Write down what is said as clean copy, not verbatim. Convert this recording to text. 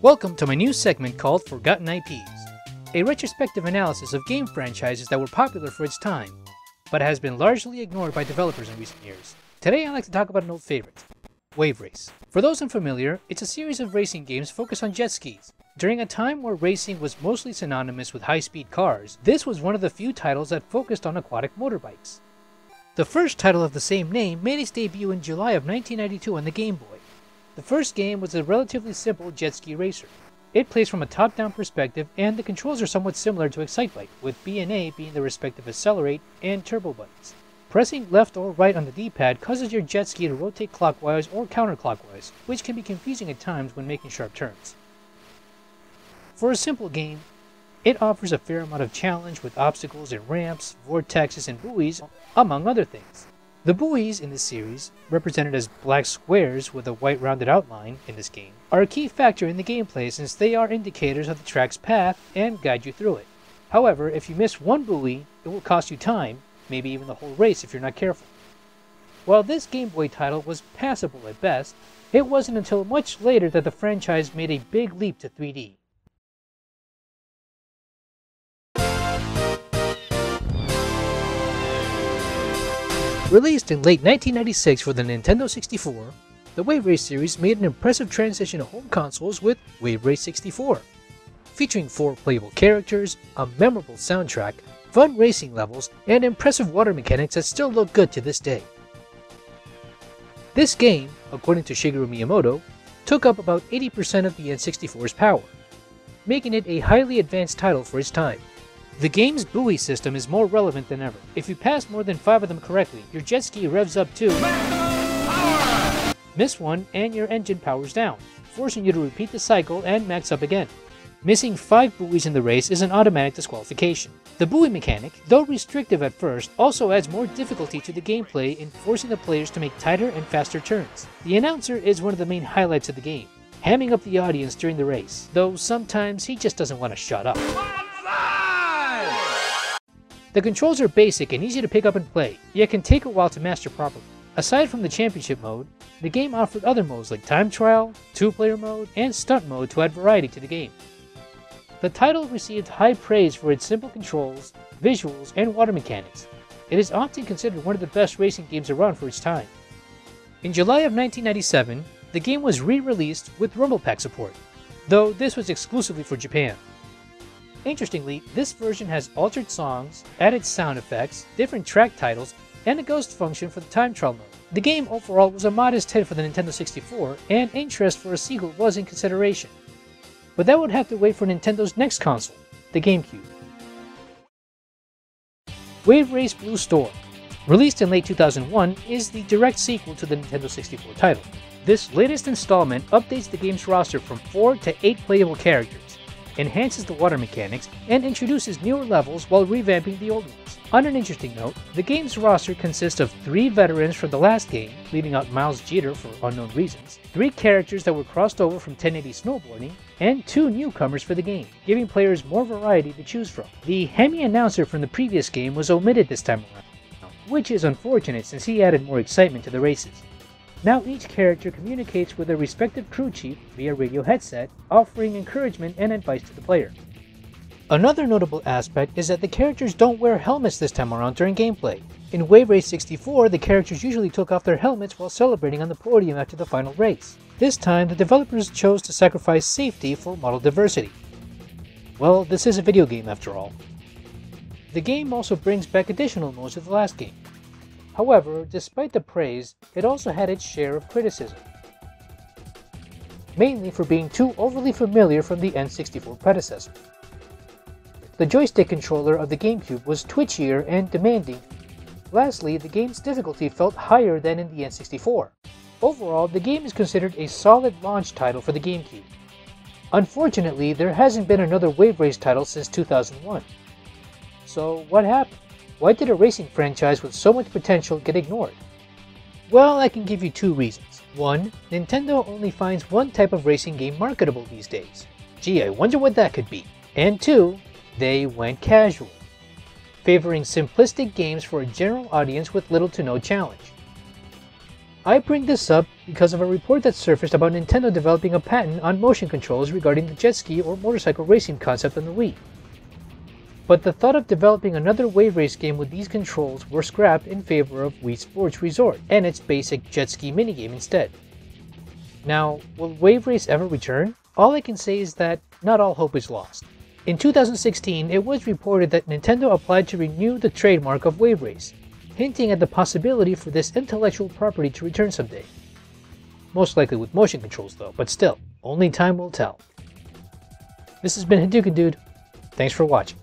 Welcome to my new segment called Forgotten IPs, a retrospective analysis of game franchises that were popular for its time, but has been largely ignored by developers in recent years. Today I'd like to talk about an old favorite, Waverace. For those unfamiliar, it's a series of racing games focused on jet skis. During a time where racing was mostly synonymous with high-speed cars, this was one of the few titles that focused on aquatic motorbikes. The first title of the same name made its debut in July of 1992 on the Game Boy. The first game was a relatively simple jet ski racer. It plays from a top-down perspective, and the controls are somewhat similar to Excitebike, with B and A being the respective accelerate and turbo buttons. Pressing left or right on the D-pad causes your jet ski to rotate clockwise or counterclockwise, which can be confusing at times when making sharp turns. For a simple game, it offers a fair amount of challenge with obstacles and ramps, vortexes, and buoys, among other things. The buoys in this series, represented as black squares with a white rounded outline in this game, are a key factor in the gameplay since they are indicators of the track's path and guide you through it. However, if you miss one buoy, it will cost you time, maybe even the whole race if you're not careful. While this Game Boy title was passable at best, it wasn't until much later that the franchise made a big leap to 3D. Released in late 1996 for the Nintendo 64, the Waverace series made an impressive transition to home consoles with Waverace 64. Featuring 4 playable characters, a memorable soundtrack, fun racing levels, and impressive water mechanics that still look good to this day. This game, according to Shigeru Miyamoto, took up about 80% of the N64's power, making it a highly advanced title for its time. The game's buoy system is more relevant than ever. If you pass more than 5 of them correctly, your jet ski revs up to miss one and your engine powers down, forcing you to repeat the cycle and max up again. Missing 5 buoys in the race is an automatic disqualification. The buoy mechanic, though restrictive at first, also adds more difficulty to the gameplay in forcing the players to make tighter and faster turns. The announcer is one of the main highlights of the game, hamming up the audience during the race, though sometimes he just doesn't want to shut up. The controls are basic and easy to pick up and play, yet can take a while to master properly. Aside from the championship mode, the game offered other modes like time trial, 2-player mode, and stunt mode to add variety to the game. The title received high praise for its simple controls, visuals, and water mechanics. It is often considered one of the best racing games around for its time. In July of 1997, the game was re-released with Rumble Pack support, though this was exclusively for Japan. Interestingly, this version has altered songs, added sound effects, different track titles, and a ghost function for the time trial mode. The game overall was a modest hit for the Nintendo 64, and interest for a sequel was in consideration. But that would have to wait for Nintendo's next console, the GameCube. Waverace Blue Storm, released in late 2001, is the direct sequel to the Nintendo 64 title. This latest installment updates the game's roster from 4 to 8 playable characters, enhances the water mechanics, and introduces newer levels while revamping the old ones. On an interesting note, the game's roster consists of 3 veterans from the last game, leaving out Miles Jeter for unknown reasons, 3 characters that were crossed over from 1080 snowboarding, and 2 newcomers for the game, giving players more variety to choose from. The hammy announcer from the previous game was omitted this time around, which is unfortunate since he added more excitement to the races. Now each character communicates with their respective crew chief via radio headset, offering encouragement and advice to the player. Another notable aspect is that the characters don't wear helmets this time around during gameplay. In Waverace 64, the characters usually took off their helmets while celebrating on the podium after the final race. This time, the developers chose to sacrifice safety for model diversity. Well, this is a video game after all. The game also brings back additional modes of the last game. However, despite the praise, it also had its share of criticism, mainly for being too overly familiar from the N64 predecessor. The joystick controller of the GameCube was twitchier and demanding. Lastly, the game's difficulty felt higher than in the N64. Overall, the game is considered a solid launch title for the GameCube. Unfortunately, there hasn't been another Waverace title since 2001. So what happened? Why did a racing franchise with so much potential get ignored? Well, I can give you 2 reasons. 1. Nintendo only finds one type of racing game marketable these days. Gee, I wonder what that could be. And 2. They went casual, favoring simplistic games for a general audience with little to no challenge. I bring this up because of a report that surfaced about Nintendo developing a patent on motion controls regarding the jet ski or motorcycle racing concept on the Wii. But the thought of developing another Waverace game with these controls were scrapped in favor of Wii Sports Resort and its basic jet ski minigame instead. Now, will Waverace ever return? All I can say is that not all hope is lost. In 2016, it was reported that Nintendo applied to renew the trademark of Waverace, hinting at the possibility for this intellectual property to return someday. Most likely with motion controls though, but still, only time will tell. This has been Hadouken Dude. Thanks for watching.